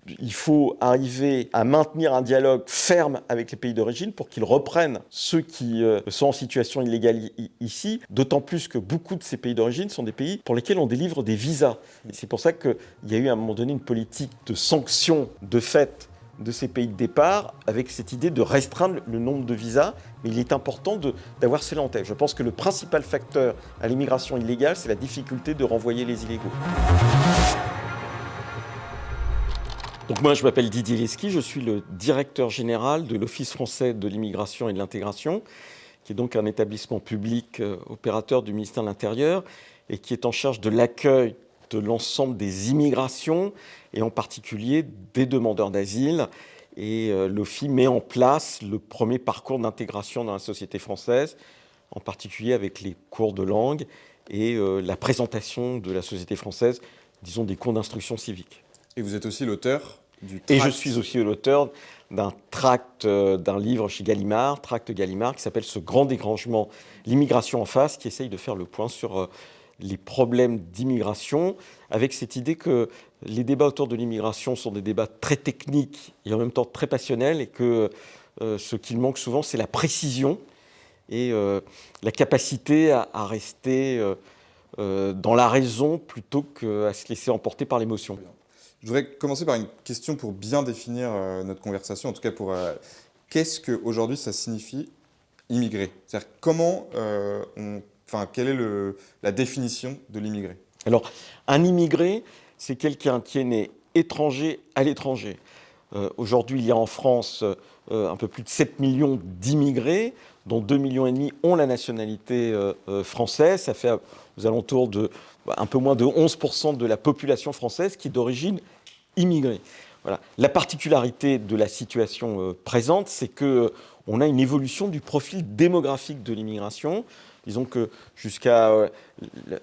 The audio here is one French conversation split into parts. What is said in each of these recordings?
il faut arriver à maintenir un dialogue ferme avec les pays d'origine pour qu'ils reprennent ceux qui sont en situation illégale ici, d'autant plus que beaucoup de ces pays d'origine sont des pays pour lesquels on délivre des visas. Et c'est pour ça qu'il y a eu à un moment donné une politique de sanctions de fait de ces pays de départ, avec cette idée de restreindre le nombre de visas, mais il est important d'avoir cela en tête. Je pense que le principal facteur à l'immigration illégale, c'est la difficulté de renvoyer les illégaux. Donc moi, je m'appelle Didier Lesky, je suis le directeur général de l'Office français de l'immigration et de l'intégration, qui est donc un établissement public opérateur du ministère de l'Intérieur et qui est en charge de l'accueil de l'ensemble des immigrations et en particulier des demandeurs d'asile. Et l'OFI met en place le premier parcours d'intégration dans la société française, en particulier avec les cours de langue et la présentation de la société française, disons des cours d'instruction civique. Et vous êtes aussi l'auteur du tract. Et je suis aussi l'auteur d'un tract, d'un livre chez Gallimard, Tract Gallimard, qui s'appelle « Ce grand dérangement, l'immigration en face », qui essaye de faire le point sur les problèmes d'immigration, avec cette idée que les débats autour de l'immigration sont des débats très techniques et en même temps très passionnels, et que ce qu'il manque souvent, c'est la précision et la capacité à rester dans la raison plutôt qu'à se laisser emporter par l'émotion. Je voudrais commencer par une question pour bien définir notre conversation, en tout cas pour qu'est-ce qu'aujourd'hui ça signifie immigrer? C'est-à-dire comment quelle est la définition de l'immigré? Alors, un immigré, c'est quelqu'un qui est né étranger à l'étranger. Aujourd'hui, il y a en France un peu plus de 7 millions d'immigrés, dont 2,5 millions ont la nationalité française. Ça fait aux alentours de un peu moins de 11% de la population française qui est d'origine immigrée. Voilà. La particularité de la situation présente, c'est qu'on a une évolution du profil démographique de l'immigration. Disons que jusqu'à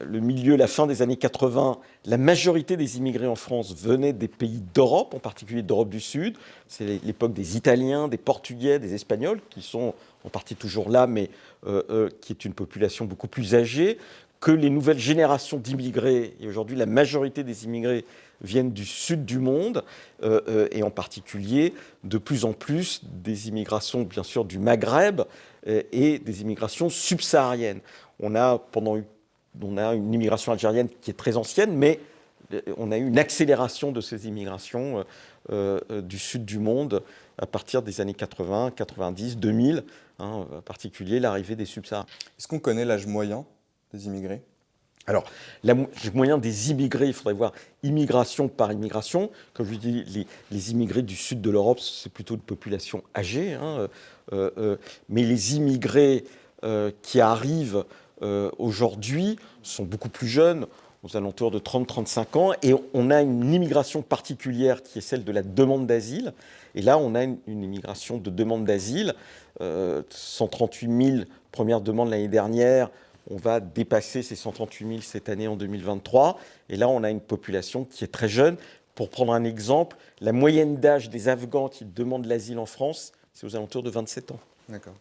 le milieu, la fin des années 80, la majorité des immigrés en France venaient des pays d'Europe, en particulier d'Europe du Sud. C'est l'époque des Italiens, des Portugais, des Espagnols, qui sont en partie toujours là, mais qui est une population beaucoup plus âgée, que les nouvelles générations d'immigrés, et aujourd'hui la majorité des immigrés viennent du sud du monde, et en particulier de plus en plus des immigrations bien sûr du Maghreb et des immigrations subsahariennes. On a une immigration algérienne qui est très ancienne, mais on a eu une accélération de ces immigrations du sud du monde à partir des années 80, 90, 2000, en particulier l'arrivée des subsahariens. Est-ce qu'on connaît l'âge moyen des immigrés? Alors, l'âge moyen des immigrés, il faudrait voir immigration par immigration. Comme je dis, les immigrés du sud de l'Europe, c'est plutôt une population âgée. Mais les immigrés qui arrivent aujourd'hui sont beaucoup plus jeunes, aux alentours de 30-35 ans. Et on a une immigration particulière qui est celle de la demande d'asile. Et là, on a une immigration de demande d'asile. 138 000 premières demandes l'année dernière. On va dépasser ces 138 000 cette année en 2023. Et là, on a une population qui est très jeune. Pour prendre un exemple, la moyenne d'âge des Afghans qui demandent l'asile en France, c'est aux alentours de 27 ans. D'accord.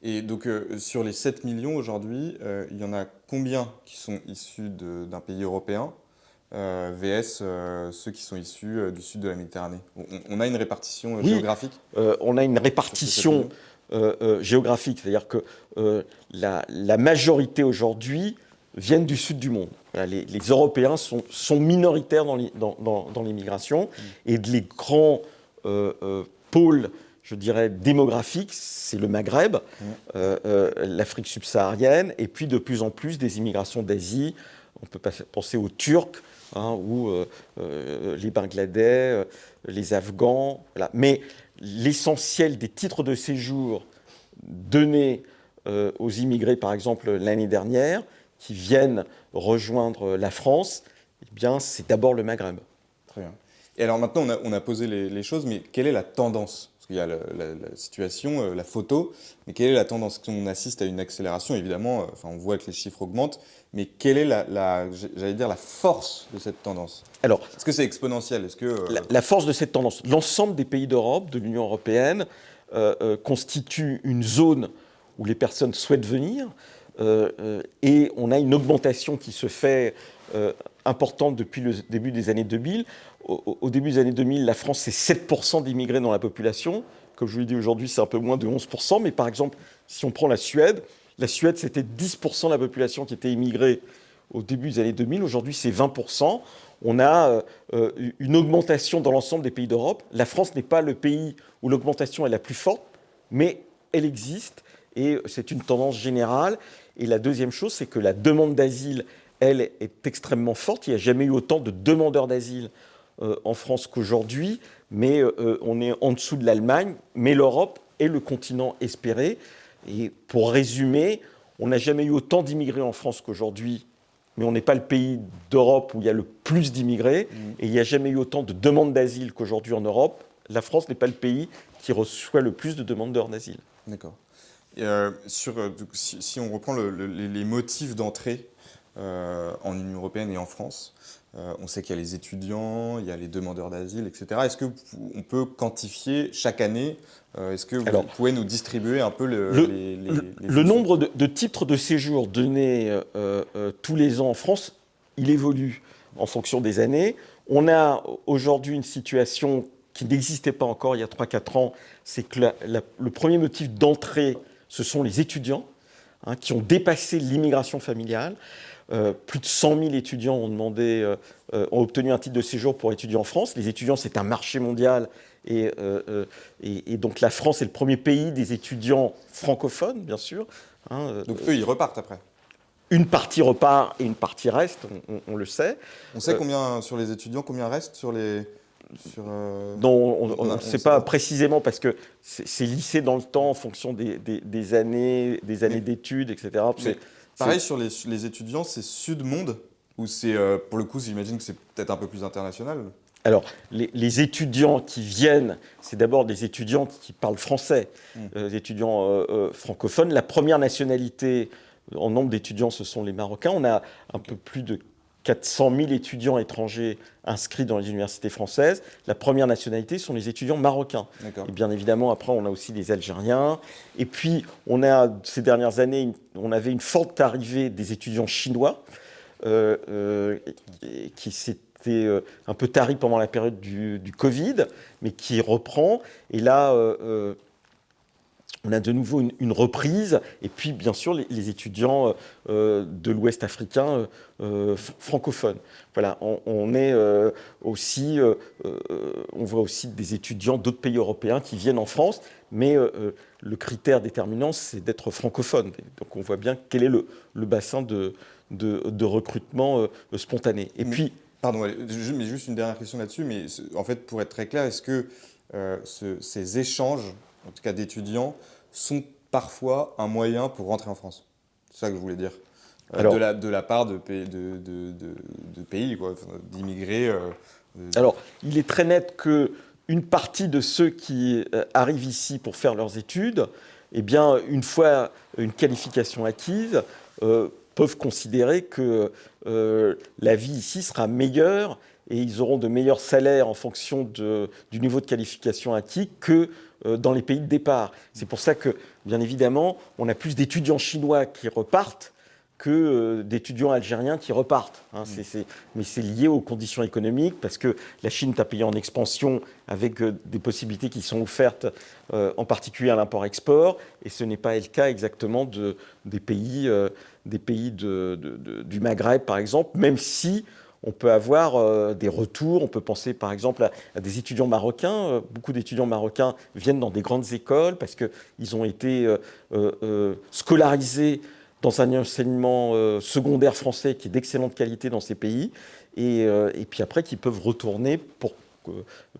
Et donc, sur les 7 millions aujourd'hui, il y en a combien qui sont issus d'un pays européen VS ceux qui sont issus du sud de la Méditerranée? On a une répartition géographique? On a une répartition géographique, c'est-à-dire que la majorité aujourd'hui viennent du sud du monde. Voilà, les Européens sont minoritaires dans l'immigration, et les grands pôles, je dirais, démographiques, c'est le Maghreb, l'Afrique subsaharienne, et puis de plus en plus des immigrations d'Asie. On peut penser aux Turcs, ou les Bangladais, les Afghans. Voilà. Mais l'essentiel des titres de séjour donnés aux immigrés, par exemple, l'année dernière, qui viennent rejoindre la France, eh bien, c'est d'abord le Maghreb. Très bien. Et alors maintenant, on a posé les choses, mais quelle est la tendance? Parce qu'il y a la situation, la photo, mais quelle est la tendance? On assiste à une accélération, évidemment, on voit que les chiffres augmentent, mais quelle est j'allais dire, la force de cette tendance? Alors, est-ce que c'est exponentiel? La force de cette tendance, l'ensemble des pays d'Europe, de l'Union européenne, constitue une zone où les personnes souhaitent venir, et on a une augmentation qui se fait importante depuis le début des années 2000. au début des années 2000, la France, c'est 7% d'immigrés dans la population. Comme je vous l'ai dit aujourd'hui, c'est un peu moins de 11%. Mais par exemple, si on prend la Suède, c'était 10% de la population qui était immigrée au début des années 2000. Aujourd'hui, c'est 20%. On a une augmentation dans l'ensemble des pays d'Europe. La France n'est pas le pays où l'augmentation est la plus forte, mais elle existe et c'est une tendance générale. Et la deuxième chose, c'est que la demande d'asile, elle, est extrêmement forte. Il n'y a jamais eu autant de demandeurs d'asile en France qu'aujourd'hui, mais on est en dessous de l'Allemagne. Mais l'Europe est le continent espéré. Et pour résumer, on n'a jamais eu autant d'immigrés en France qu'aujourd'hui, mais on n'est pas le pays d'Europe où il y a le plus d'immigrés, et il n'y a jamais eu autant de demandes d'asile qu'aujourd'hui en Europe. La France n'est pas le pays qui reçoit le plus de demandeurs d'asile. D'accord. Et, si on reprend les motifs d'entrée en Union européenne et en France, on sait qu'il y a les étudiants, il y a les demandeurs d'asile, etc. Est-ce qu'on peut quantifier chaque année est-ce que vous pouvez nous distribuer un peu le nombre de titres de séjour donnés tous les ans en France, il évolue en fonction des années. On a aujourd'hui une situation qui n'existait pas encore il y a 3-4 ans, c'est que le premier motif d'entrée, ce sont les étudiants qui ont dépassé l'immigration familiale. Plus de 100 000 étudiants ont obtenu un titre de séjour pour étudier en France. Les étudiants, c'est un marché mondial. Et donc la France est le premier pays des étudiants francophones, bien sûr. Donc eux, ils repartent après. Une partie repart et une partie reste, on le sait. On sait combien sur les étudiants, combien reste sur les... Non, on ne sait pas précisément parce que c'est lissé dans le temps en fonction des années d'études, etc. Pareil, sur les étudiants, c'est Sud-Monde ou c'est, pour le coup, j'imagine que c'est peut-être un peu plus international? Alors, les étudiants qui viennent, c'est d'abord des étudiants qui parlent français, des étudiants francophones. La première nationalité en nombre d'étudiants, ce sont les Marocains. On a un peu plus de 400 000 étudiants étrangers inscrits dans les universités françaises. La première nationalité sont les étudiants marocains. Et bien évidemment, après, on a aussi les Algériens. Et puis, ces dernières années, on avait une forte arrivée des étudiants chinois qui s'étaient un peu taris pendant la période du Covid, mais qui reprend. Et là, on a de nouveau une reprise, et puis bien sûr les étudiants de l'Ouest africain francophones. Voilà, on voit aussi des étudiants d'autres pays européens qui viennent en France, mais le critère déterminant, c'est d'être francophone. Donc on voit bien quel est le bassin de recrutement spontané. Et puis, pardon, mais juste une dernière question là-dessus, mais en fait, pour être très clair, est-ce que ces échanges, en tout cas d'étudiants, sont parfois un moyen pour rentrer en France? C'est ça que je voulais dire. De la part de pays, d'immigrés. Alors, il est très net qu'une partie de ceux qui arrivent ici pour faire leurs études, eh bien, une fois une qualification acquise, peuvent considérer que la vie ici sera meilleure et ils auront de meilleurs salaires en fonction du niveau de qualification acquis que dans les pays de départ. C'est pour ça que, bien évidemment, on a plus d'étudiants chinois qui repartent que d'étudiants algériens qui repartent. Mais c'est lié aux conditions économiques, parce que la Chine est un pays en expansion avec des possibilités qui sont offertes, en particulier à l'import-export, et ce n'est pas le cas exactement des pays du Maghreb, par exemple, même si on peut avoir des retours. On peut penser par exemple à des étudiants marocains. Beaucoup d'étudiants marocains viennent dans des grandes écoles parce qu'ils ont été scolarisés dans un enseignement secondaire français qui est d'excellente qualité dans ces pays, et puis après qui peuvent retourner pour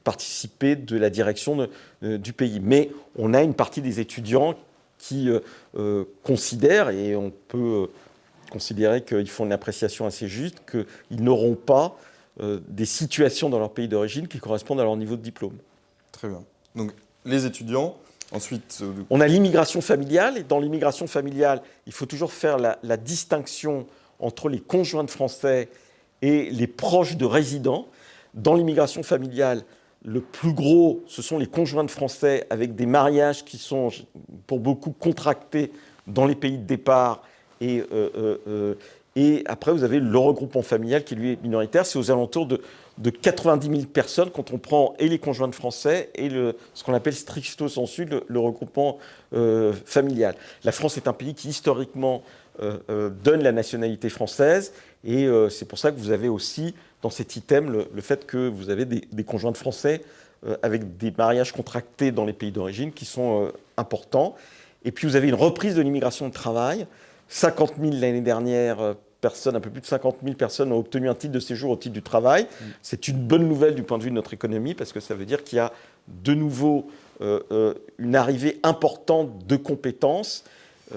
participer de la direction du pays. Mais on a une partie des étudiants qui considèrent, et on peut considérer qu'ils font une appréciation assez juste, qu'ils n'auront pas des situations dans leur pays d'origine qui correspondent à leur niveau de diplôme. Très bien. Donc les étudiants, ensuite... On a l'immigration familiale, et dans l'immigration familiale, il faut toujours faire la distinction entre les conjoints de Français et les proches de résidents. Dans l'immigration familiale, le plus gros, ce sont les conjoints de Français avec des mariages qui sont, pour beaucoup, contractés dans les pays de départ. Et après, vous avez le regroupement familial qui, lui, est minoritaire. C'est aux alentours de 90 000 personnes quand on prend et les conjoints de Français et ce qu'on appelle stricto sensu le regroupement familial. La France est un pays qui historiquement donne la nationalité française et c'est pour ça que vous avez aussi dans cet item le fait que vous avez des conjoints de Français avec des mariages contractés dans les pays d'origine qui sont importants. Et puis vous avez une reprise de l'immigration de travail. 50 000 l'année dernière, un peu plus de 50 000 personnes ont obtenu un titre de séjour au titre du travail. C'est une bonne nouvelle du point de vue de notre économie parce que ça veut dire qu'il y a de nouveau une arrivée importante de compétences.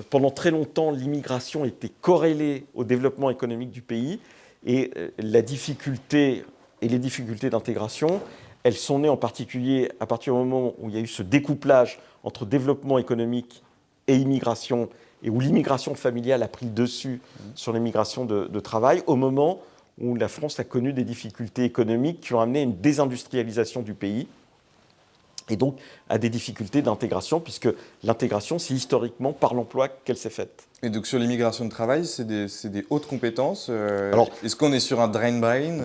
Pendant très longtemps, l'immigration était corrélée au développement économique du pays et les difficultés d'intégration, elles sont nées en particulier à partir du moment où il y a eu ce découplage entre développement économique et immigration, et où l'immigration familiale a pris le dessus sur l'immigration de travail, au moment où la France a connu des difficultés économiques qui ont amené à une désindustrialisation du pays, et donc à des difficultés d'intégration, puisque l'intégration, c'est historiquement par l'emploi qu'elle s'est faite. Et donc sur l'immigration de travail, c'est des hautes compétences. Alors, est-ce qu'on est sur un drain brain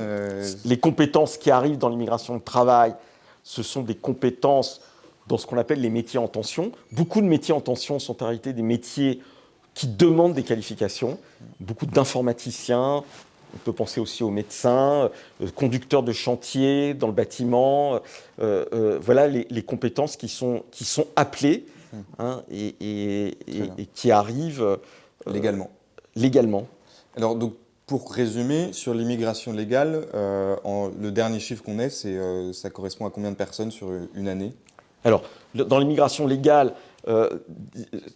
Les compétences qui arrivent dans l'immigration de travail, ce sont des compétences dans ce qu'on appelle les métiers en tension. Beaucoup de métiers en tension sont en réalité des métiers qui demandent des qualifications. Beaucoup d'informaticiens, on peut penser aussi aux médecins, conducteurs de chantier dans le bâtiment. Voilà les compétences qui sont appelées et qui arrivent légalement. Alors, donc, pour résumer, sur l'immigration légale, le dernier chiffre qu'on ait, ça correspond à combien de personnes sur une année? Alors, dans l'immigration légale,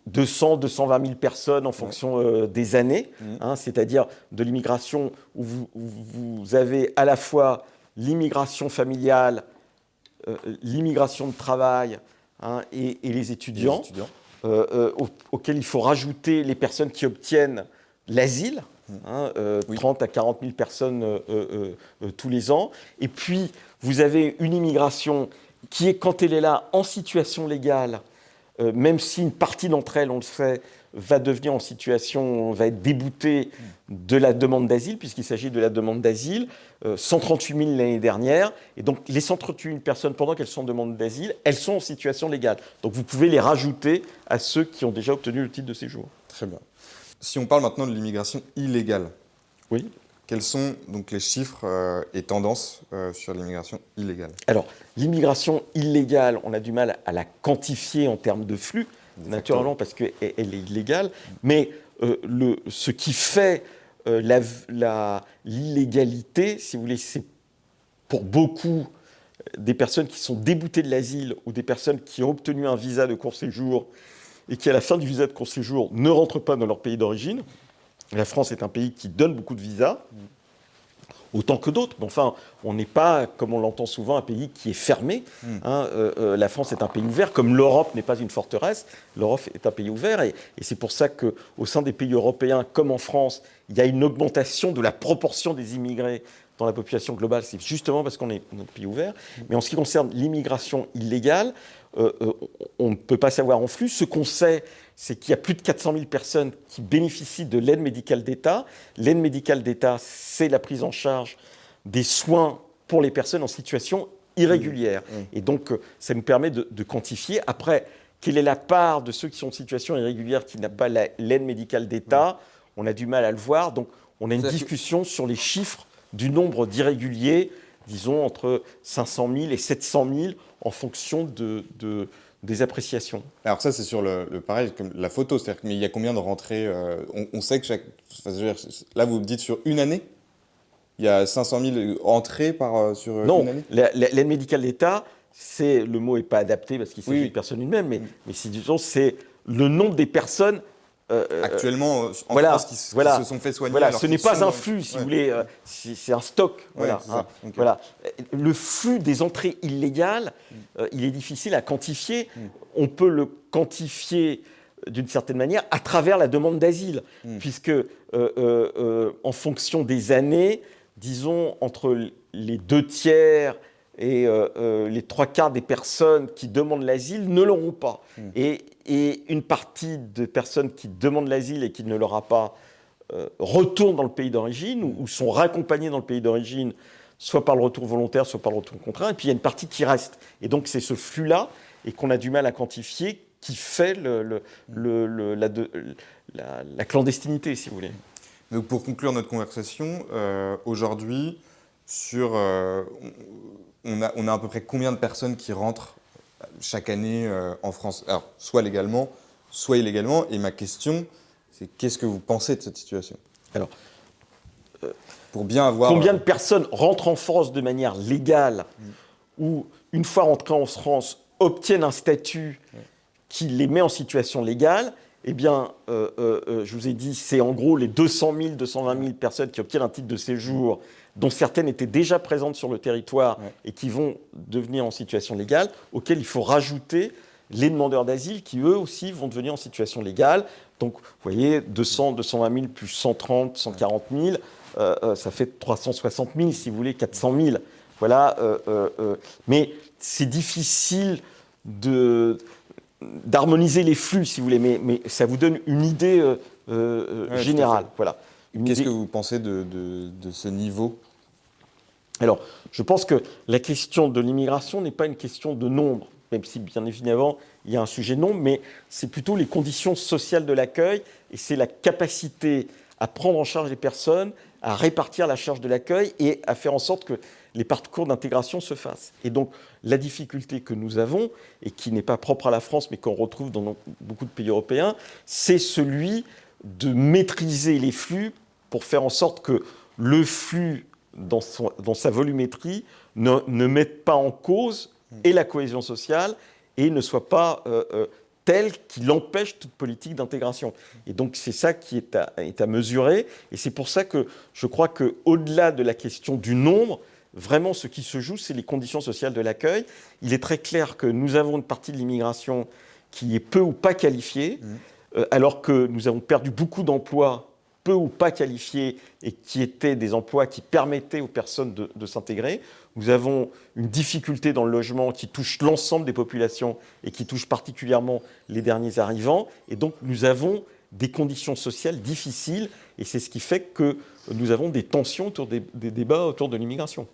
200, 220 000 personnes en fonction des années, c'est-à-dire de l'immigration où vous avez à la fois l'immigration familiale, l'immigration de travail et les étudiants, auxquels il faut rajouter les personnes qui obtiennent l'asile, 30 à 40 000 personnes tous les ans. Et puis, vous avez une immigration qui est, quand elle est là, en situation légale, même si une partie d'entre elles, on le sait, va être déboutée de la demande d'asile, puisqu'il s'agit de la demande d'asile, 138 000 l'année dernière. Et donc, les 138 000 personnes, pendant qu'elles sont en demande d'asile, elles sont en situation légale. Donc, vous pouvez les rajouter à ceux qui ont déjà obtenu le titre de séjour. Très bien. Si on parle maintenant de l'immigration illégale, oui. Quels sont donc les chiffres et tendances sur l'immigration illégale? Alors, l'immigration illégale, on a du mal à la quantifier en termes de flux, naturellement parce qu'elle est illégale, mais ce qui fait l'illégalité, si vous voulez, c'est pour beaucoup des personnes qui sont déboutées de l'asile ou des personnes qui ont obtenu un visa de court séjour et qui, à la fin du visa de court séjour, ne rentrent pas dans leur pays d'origine. La France est un pays qui donne beaucoup de visas, autant que d'autres. Mais enfin, on n'est pas, comme on l'entend souvent, un pays qui est fermé. La France est un pays ouvert, comme l'Europe n'est pas une forteresse. L'Europe est un pays ouvert. Et c'est pour ça qu'au sein des pays européens, comme en France, il y a une augmentation de la proportion des immigrés dans la population globale. C'est justement parce qu'on est un pays ouvert. Mais en ce qui concerne l'immigration illégale, on ne peut pas savoir en flux. Ce qu'on sait, c'est qu'il y a plus de 400 000 personnes qui bénéficient de l'aide médicale d'État. L'aide médicale d'État, c'est la prise en charge des soins pour les personnes en situation irrégulière. Et donc, ça nous permet de quantifier. Après, quelle est la part de ceux qui sont en situation irrégulière qui n'a pas l'aide médicale d'État? On a du mal à le voir. Donc, on a une discussion sur les chiffres du nombre d'irréguliers, disons entre 500 000 et 700 000, en fonction des appréciations. Alors ça, c'est sur pareil, comme la photo, c'est-à-dire qu'il y a combien de rentrées on sait que là, vous me dites sur une année, il y a 500 000 entrées sur une année? Non, l'aide médicale d'État, le mot n'est pas adapté parce qu'il s'agit de personnes humaines, mais disons, c'est le nombre des personnes actuellement en France qui se sont fait soigner. Voilà, ce n'est pas un flux, si vous voulez, c'est un stock. Voilà, voilà. Le flux des entrées illégales, il est difficile à quantifier. On peut le quantifier d'une certaine manière à travers la demande d'asile, puisque en fonction des années, disons entre les 2/3 et les 3/4 des personnes qui demandent l'asile ne l'auront pas. Et une partie de personnes qui demandent l'asile et qui ne l'aura pas retournent dans le pays d'origine ou sont raccompagnées dans le pays d'origine soit par le retour volontaire, soit par le retour contraint, et puis il y a une partie qui reste. Et donc c'est ce flux-là, et qu'on a du mal à quantifier, qui fait la clandestinité, si vous voulez. Donc pour conclure notre conversation, aujourd'hui, on a à peu près combien de personnes qui rentrent chaque année en France? Alors, soit légalement, soit illégalement. Et ma question, c'est qu'est-ce que vous pensez de cette situation? Alors, pour bien avoir... Combien de personnes rentrent en France de manière légale ou, une fois rentrées en France, obtiennent un statut qui les met en situation légale? Eh bien, je vous ai dit, c'est en gros les 200 000, 220 000 personnes qui obtiennent un titre de séjour, dont certaines étaient déjà présentes sur le territoire et qui vont devenir en situation légale, auxquelles il faut rajouter les demandeurs d'asile qui, eux aussi, vont devenir en situation légale. Donc, vous voyez, 200, 220 000 plus 130, 140 000, ça fait 360 000, si vous voulez, 400 000. Voilà. Mais c'est difficile d'harmoniser les flux, si vous voulez, mais ça vous donne une idée générale. Voilà. Qu'est-ce que vous pensez de ce niveau? Alors, je pense que la question de l'immigration n'est pas une question de nombre, même si, bien évidemment, il y a un sujet de nombre, mais c'est plutôt les conditions sociales de l'accueil, et c'est la capacité à prendre en charge les personnes, à répartir la charge de l'accueil et à faire en sorte que les parcours d'intégration se fassent. Et donc, la difficulté que nous avons, et qui n'est pas propre à la France, mais qu'on retrouve dans beaucoup de pays européens, c'est celui de maîtriser les flux pour faire en sorte que le flux, dans sa volumétrie, ne mette pas en cause et la cohésion sociale et ne soit pas tel qu'il empêche toute politique d'intégration. Et donc, c'est ça qui est à mesurer. Et c'est pour ça que je crois qu'au-delà de la question du nombre, vraiment, ce qui se joue, c'est les conditions sociales de l'accueil. Il est très clair que nous avons une partie de l'immigration qui est peu ou pas qualifiée, alors que nous avons perdu beaucoup d'emplois peu ou pas qualifiés et qui étaient des emplois qui permettaient aux personnes de s'intégrer. Nous avons une difficulté dans le logement qui touche l'ensemble des populations et qui touche particulièrement les derniers arrivants. Et donc, nous avons des conditions sociales difficiles et c'est ce qui fait que nous avons des tensions autour des débats autour de l'immigration.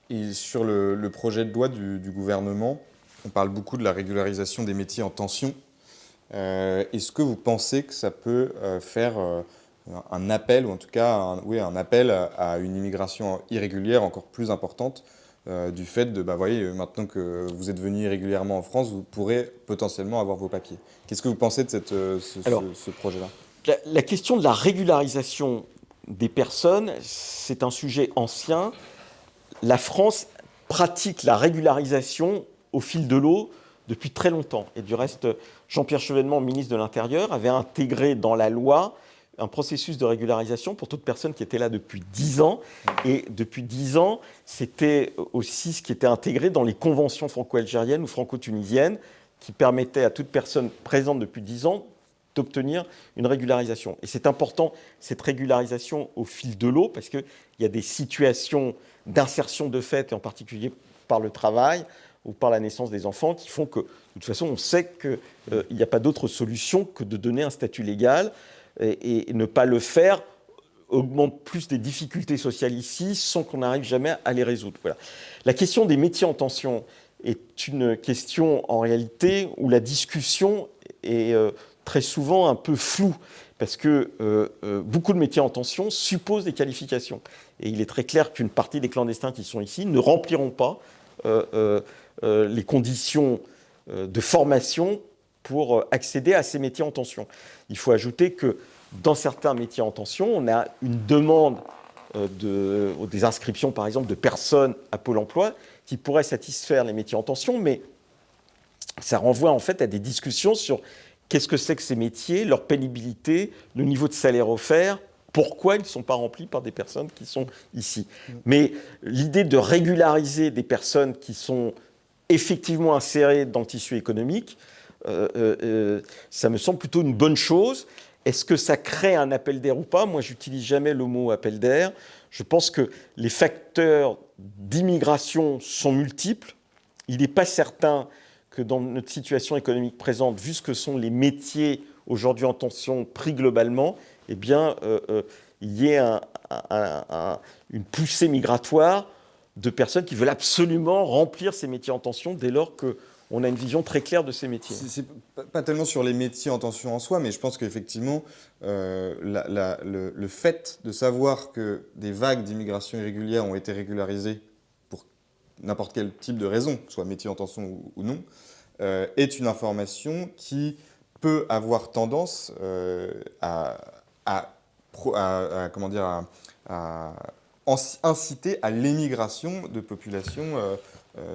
Et sur le projet de loi du gouvernement, on parle beaucoup de la régularisation des métiers en tension. Est-ce que vous pensez que ça peut faire un appel, ou en tout cas un appel à une immigration irrégulière encore plus importante du fait de, voyez, maintenant que vous êtes venu irrégulièrement en France, vous pourrez potentiellement avoir vos papiers. Qu'est-ce que vous pensez de ce projet-là? La question de la régularisation des personnes, c'est un sujet ancien. La France pratique la régularisation au fil de l'eau depuis très longtemps. Et du reste, Jean-Pierre Chevènement, ministre de l'Intérieur, avait intégré dans la loi un processus de régularisation pour toute personne qui était là depuis 10 ans. Et depuis 10 ans, c'était aussi ce qui était intégré dans les conventions franco-algériennes ou franco-tunisiennes qui permettaient à toute personne présente depuis 10 ans d'obtenir une régularisation. Et c'est important, cette régularisation au fil de l'eau, parce qu'il y a des situations d'insertion de fait, et en particulier par le travail ou par la naissance des enfants, qui font que, de toute façon, on sait qu'il n'y a pas d'autre solution que de donner un statut légal. Et ne pas le faire augmente plus des difficultés sociales ici sans qu'on n'arrive jamais à les résoudre. Voilà. La question des métiers en tension est une question en réalité où la discussion est très souvent un peu floue parce que beaucoup de métiers en tension supposent des qualifications. Et il est très clair qu'une partie des clandestins qui sont ici ne rempliront pas les conditions de formation pour accéder à ces métiers en tension. Il faut ajouter que dans certains métiers en tension, on a une demande des inscriptions, par exemple, de personnes à Pôle emploi qui pourraient satisfaire les métiers en tension, mais ça renvoie en fait à des discussions sur qu'est-ce que c'est que ces métiers, leur pénibilité, le niveau de salaire offert, pourquoi ils ne sont pas remplis par des personnes qui sont ici. Mais l'idée de régulariser des personnes qui sont effectivement insérées dans le tissu économique, ça me semble plutôt une bonne chose. Est-ce que ça crée un appel d'air ou pas? Moi, je n'utilise jamais le mot appel d'air. Je pense que les facteurs d'immigration sont multiples. Il n'est pas certain que dans notre situation économique présente, vu ce que sont les métiers aujourd'hui en tension pris globalement, eh bien, il y ait une poussée migratoire de personnes qui veulent absolument remplir ces métiers en tension dès lors qu'on a une vision très claire de ces métiers. C'est pas tellement sur les métiers en tension en soi, mais je pense qu'effectivement, le fait de savoir que des vagues d'immigration irrégulière ont été régularisées pour n'importe quel type de raison, soit métier en tension ou non, est une information qui peut avoir tendance comment dire, à inciter à l'émigration de populations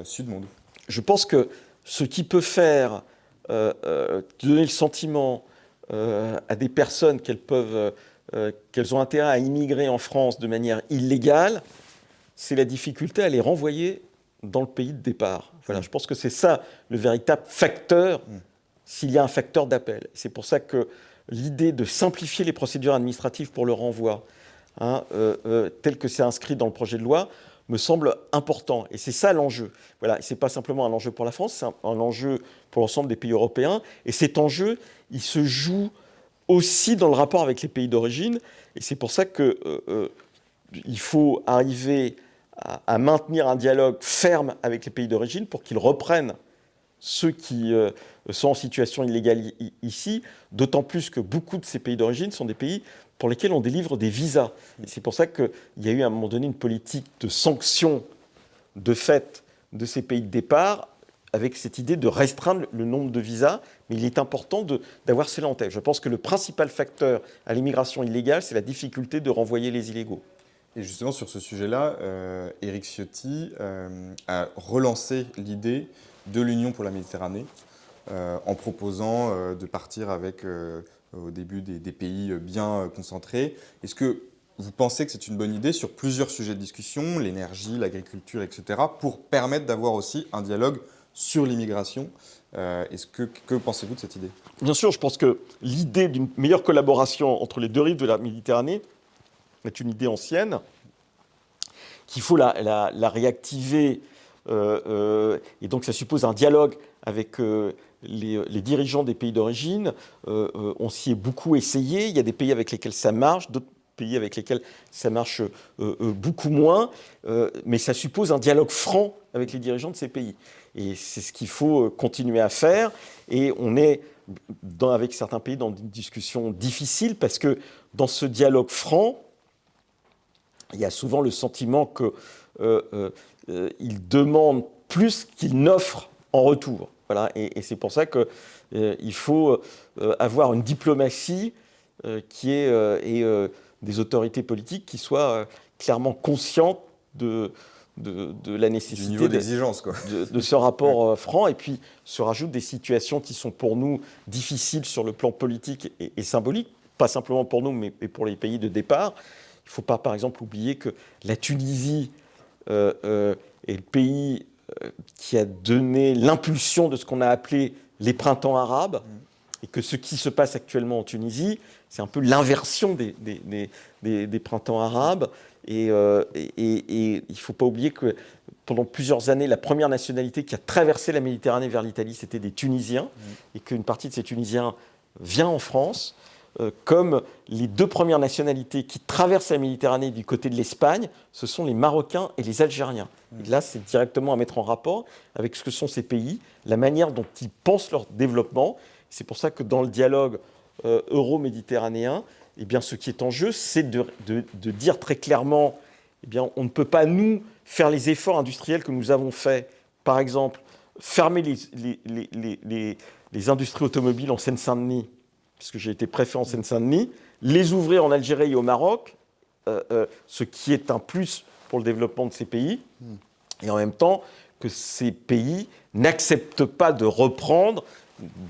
sud-monde. Je pense que ce qui peut faire donner le sentiment à des personnes qu'elles ont intérêt à immigrer en France de manière illégale, c'est la difficulté à les renvoyer dans le pays de départ. Voilà, je pense que c'est ça le véritable facteur, s'il y a un facteur d'appel. C'est pour ça que l'idée de simplifier les procédures administratives pour le renvoi, tel que c'est inscrit dans le projet de loi, me semble important. Et c'est ça l'enjeu. Voilà, ce n'est pas simplement un enjeu pour la France, c'est un enjeu pour l'ensemble des pays européens. Et cet enjeu, il se joue aussi dans le rapport avec les pays d'origine. Et c'est pour ça qu'il faut arriver à maintenir un dialogue ferme avec les pays d'origine pour qu'ils reprennent ceux qui sont en situation illégale ici, d'autant plus que beaucoup de ces pays d'origine sont des pays pour lesquels on délivre des visas. Et c'est pour ça qu'il y a eu à un moment donné une politique de sanction de fait de ces pays de départ, avec cette idée de restreindre le nombre de visas, mais il est important d'avoir cela en tête. Je pense que le principal facteur à l'immigration illégale, c'est la difficulté de renvoyer les illégaux. Et justement, sur ce sujet-là, Éric Ciotti a relancé l'idée de l'Union pour la Méditerranée, en proposant de partir avec, au début, des pays bien concentrés. Est-ce que vous pensez que c'est une bonne idée sur plusieurs sujets de discussion, l'énergie, l'agriculture, etc., pour permettre d'avoir aussi un dialogue sur l'immigration? Que pensez-vous de cette idée? Bien sûr, je pense que l'idée d'une meilleure collaboration entre les deux rives de la Méditerranée est une idée ancienne, qu'il faut la réactiver, et donc ça suppose un dialogue avec les dirigeants des pays d'origine. On s'y est beaucoup essayé, il y a des pays avec lesquels ça marche, d'autres pays avec lesquels ça marche beaucoup moins, mais ça suppose un dialogue franc avec les dirigeants de ces pays. Et c'est ce qu'il faut continuer à faire, et on est avec certains pays dans une discussion difficile, parce que dans ce dialogue franc, il y a souvent le sentiment qu'ils demandent plus qu'ils n'offrent en retour. Voilà. Et c'est pour ça qu'il faut avoir une diplomatie et des autorités politiques qui soient clairement conscientes de la nécessité du niveau d'exigence, quoi. de ce rapport franc. Et puis se rajoutent des situations qui sont pour nous difficiles sur le plan politique et symbolique, pas simplement pour nous, mais pour les pays de départ. Il ne faut pas, par exemple, oublier que la Tunisie est le pays qui a donné l'impulsion de ce qu'on a appelé les printemps arabes, et que ce qui se passe actuellement en Tunisie, c'est un peu l'inversion des printemps arabes. Et il ne faut pas oublier que pendant plusieurs années, la première nationalité qui a traversé la Méditerranée vers l'Italie, c'était des Tunisiens, et qu'une partie de ces Tunisiens vient en France. Comme les deux premières nationalités qui traversent la Méditerranée du côté de l'Espagne, ce sont les Marocains et les Algériens. Et là, c'est directement à mettre en rapport avec ce que sont ces pays, la manière dont ils pensent leur développement. C'est pour ça que dans le dialogue euro-méditerranéen, eh bien, ce qui est en jeu, c'est de dire très clairement, eh bien, on ne peut pas, nous, faire les efforts industriels que nous avons faits. Par exemple, fermer les industries automobiles en Seine-Saint-Denis, puisque j'ai été préfet en Seine-Saint-Denis, les ouvrir en Algérie et au Maroc, ce qui est un plus pour le développement de ces pays, et en même temps que ces pays n'acceptent pas de reprendre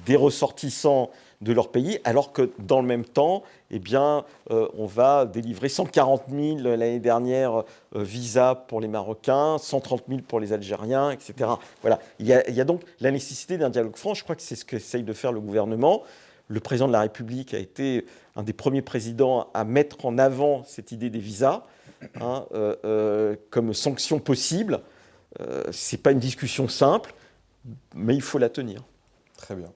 des ressortissants de leur pays, alors que dans le même temps, eh bien, on va délivrer 140 000 l'année dernière visas pour les Marocains, 130 000 pour les Algériens, etc. Voilà. Il y a donc la nécessité d'un dialogue franc. Je crois que c'est ce qu'essaye de faire le gouvernement. Le président de la République a été un des premiers présidents à mettre en avant cette idée des visas comme sanction possible. Ce n'est pas une discussion simple, mais il faut la tenir. Très bien.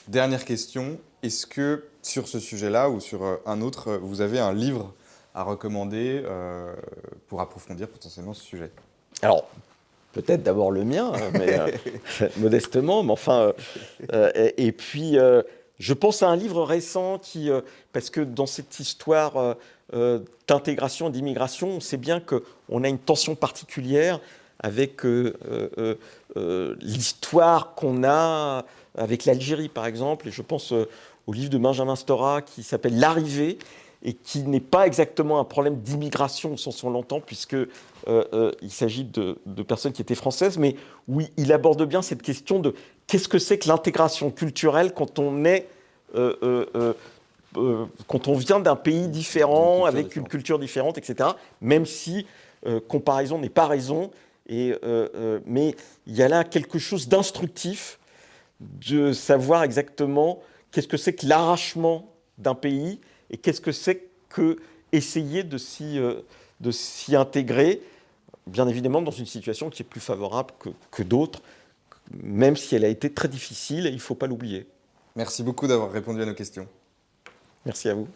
Dernière question, est-ce que sur ce sujet-là ou sur un autre, vous avez un livre à recommander pour approfondir potentiellement ce sujet ? Alors, peut-être d'abord le mien, hein, mais modestement, mais enfin. Et puis, je pense à un livre récent parce que dans cette histoire d'intégration et d'immigration, on sait bien qu'on a une tension particulière avec l'histoire qu'on a avec l'Algérie, par exemple. Et je pense au livre de Benjamin Stora qui s'appelle L'Arrivée et qui n'est pas exactement un problème d'immigration au sens où on l'entend, puisque il s'agit de personnes qui étaient françaises, mais oui, il aborde bien cette question de qu'est-ce que c'est que l'intégration culturelle quand on vient d'un pays différent, avec une culture différente, etc. Même si comparaison n'est pas raison, mais il y a là quelque chose d'instructif de savoir exactement qu'est-ce que c'est que l'arrachement d'un pays et qu'est-ce que c'est que essayer de s'y intégrer, bien évidemment dans une situation qui est plus favorable que d'autres, même si elle a été très difficile, et il ne faut pas l'oublier. Merci beaucoup d'avoir répondu à nos questions. Merci à vous.